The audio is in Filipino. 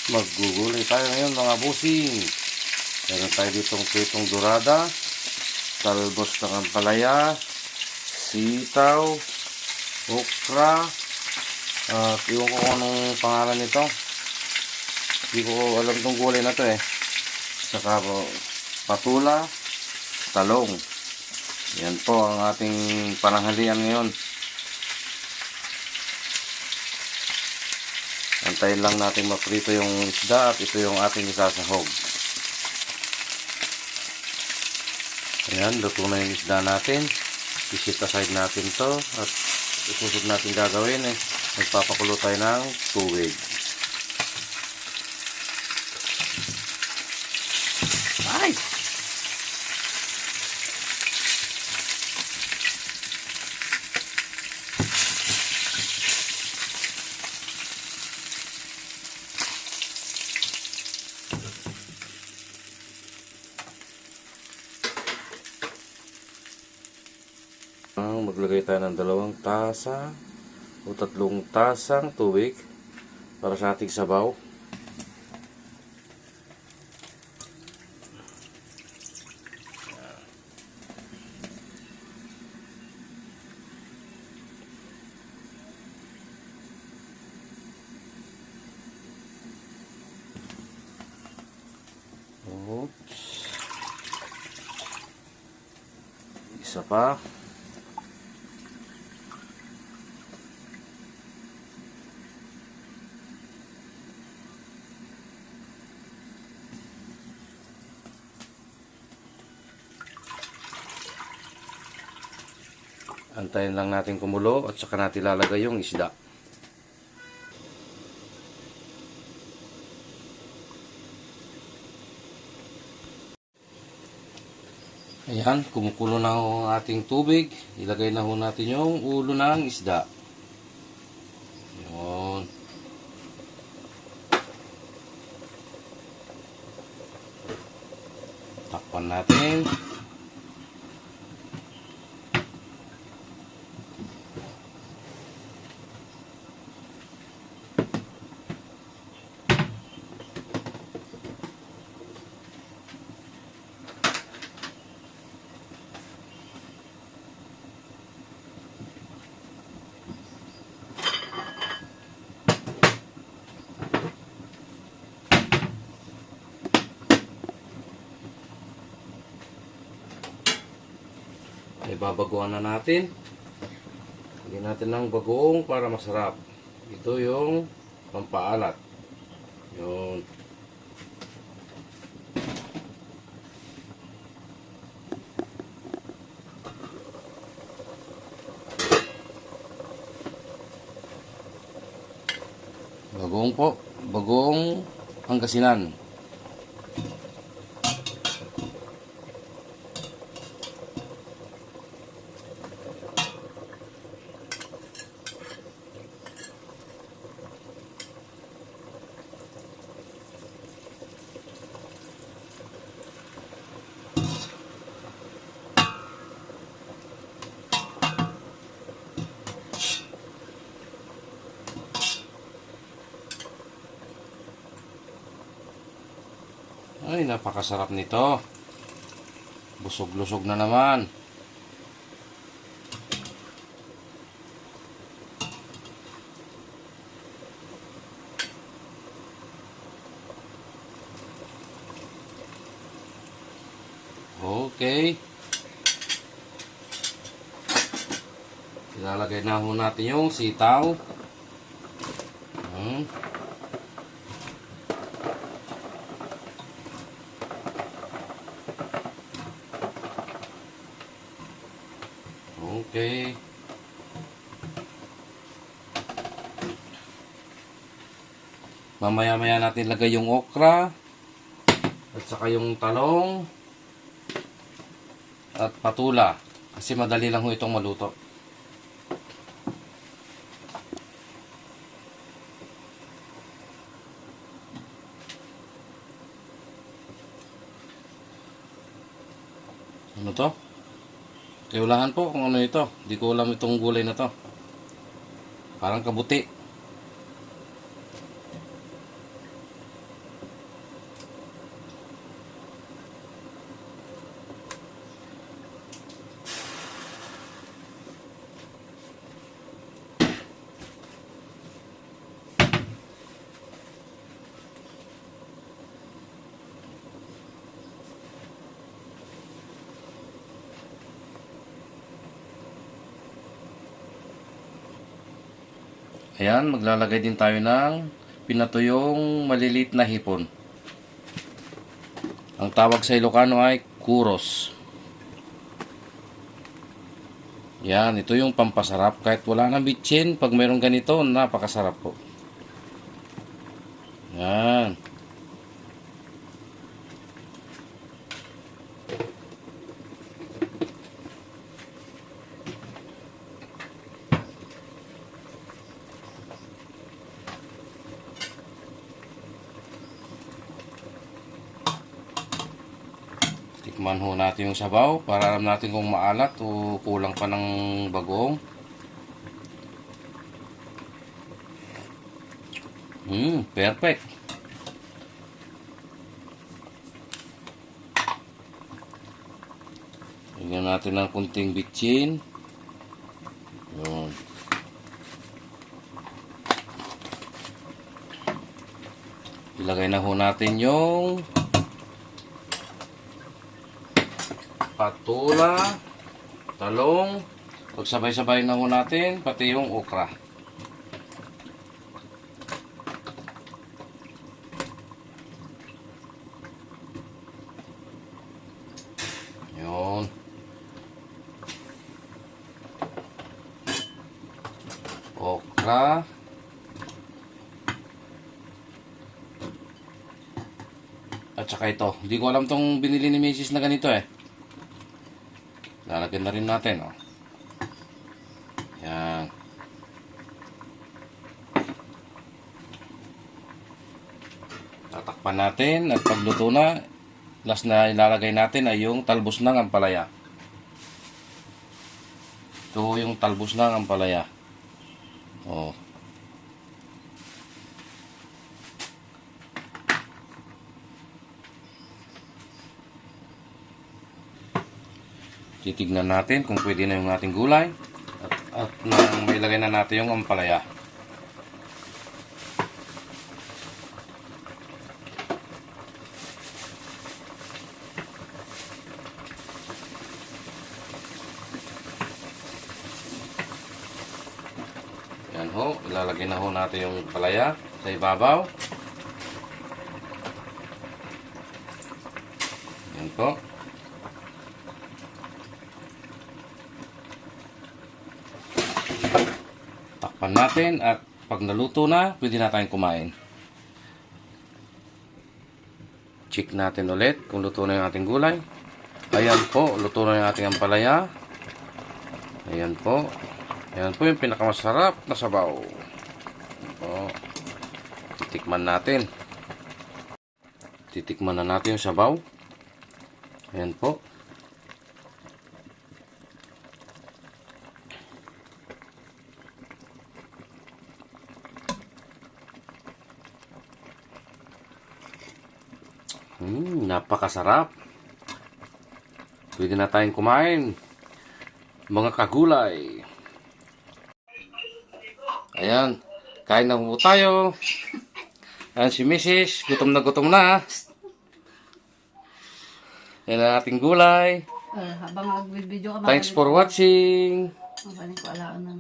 Maggugulay tayo ngayon mga busing. Meron tayo ditong pritong dorada, talbos ng ampalaya, sitaw, okra, at iwan ko kung anong pangalan nito. Hindi ko alam itong gulay na to eh. Saka patula, talong. Yan po ang ating pananghalian ngayon. Antayin lang natin maprito yung isda at ito yung ating isasahog. Ayan, luto na yung isda natin. I-set aside natin to at isusunod natin gagawin eh. Magpapakulo tayo ng tubig. Ay! Maglagay tayo ng 2 tasa o 3 tasang tubig para sa ating sabaw. Oops. Isa pa. Antayin lang natin kumulo at saka natin lalagay yung isda. Ayan, kumukulo na ho ang ating tubig. Ilagay na ho natin yung ulo ng isda. Yun. Takpan natin. Ay babagoan na natin. Lagyan natin ng bagoong para masarap. Ito yung pampaalat. Yun. Bagoong po. Bagoong Pangasinan. Ay, napakasarap nito. Busog-lusog na naman. Okay. Ilalagay na ho natin yung sitaw. Okay. Mamaya-maya natin lagay yung okra at saka yung talong at patula kasi madali lang ho itong maluto. Ano to? Kailangan po kung ano ito. Hindi ko alam itong gulay na to. Parang kabuti. Ayan, maglalagay din tayo ng pinatuyong maliliit na hipon. Ang tawag sa Ilocano ay kuros. Yan, ito yung pampasarap. Kahit wala na bitchin, pag mayroong ganito, napakasarap po. Yan. Tikman ho natin yung sabaw para alam natin kung maalat o kulang pa ng bagoong. Perfect. Lagyan natin ng kunting bitchin. Yun. Ilagay na ho natin yung patula, talong, pagsabay-sabay na ho natin, pati yung okra. Yun. Okra. At saka ito. Hindi ko alam tong binili ni Mrs. na ganito eh. Lalagyan na rin natin, oh. Yan. Tatakpan natin at pagluto na, last na ilalagay natin ay yung talbos ng ampalaya. Ito yung talbos ng ampalaya. Oh. Titignan natin kung pwede na yung ating gulay at may lagay na natin yung ampalaya. Yan ho, ilalagay na ho natin yung ampalaya sa ibabaw. Yan po. Takpan natin at pag naluto na, pwede na tayong kumain. Check natin ulit kung luto na yung ating gulay. Ayan po, luto na yung ating ampalaya. Ayan po. Ayan po yung pinakamasarap na sabaw. Ayan po. Titikman natin. Titikman na natin yung sabaw. Ayan po. Napakasarap. Pwede na tayong kumain. Mga kagulay. Ayan. Kain na po tayo. Ayan si Mrs. Gutom na gutom na. Yan ang ating gulay. Habang nag-video ka, Thanks for watching. Mabaling ko alaan na.